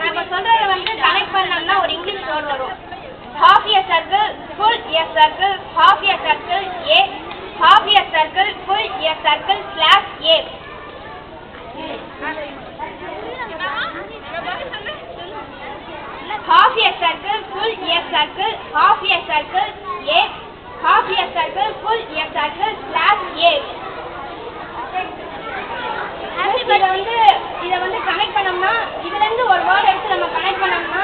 நம்ம சொல்றத வந்து கனெக்ட் பண்ணோம்னா ஒரு இங்கிலீஷ் வேர்ட் வரும். half a circle, full a circle, half a circle a, half a circle, full a circle slash a. half a circle, full a circle, half a circle a, half a circle, full a circle slash a. இத வந்து connect பண்ணோம்னா இதுல இருந்து ஒரு word எடுத்து நம்ம connect பண்ணோம்னா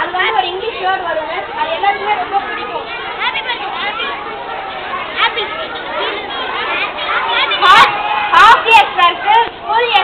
அது வந்து ஒரு இங்கிலீஷ் வேர்ட் வரும். அது எல்லாருக்குமே ரொம்ப பிடிக்கும். half a circle, full a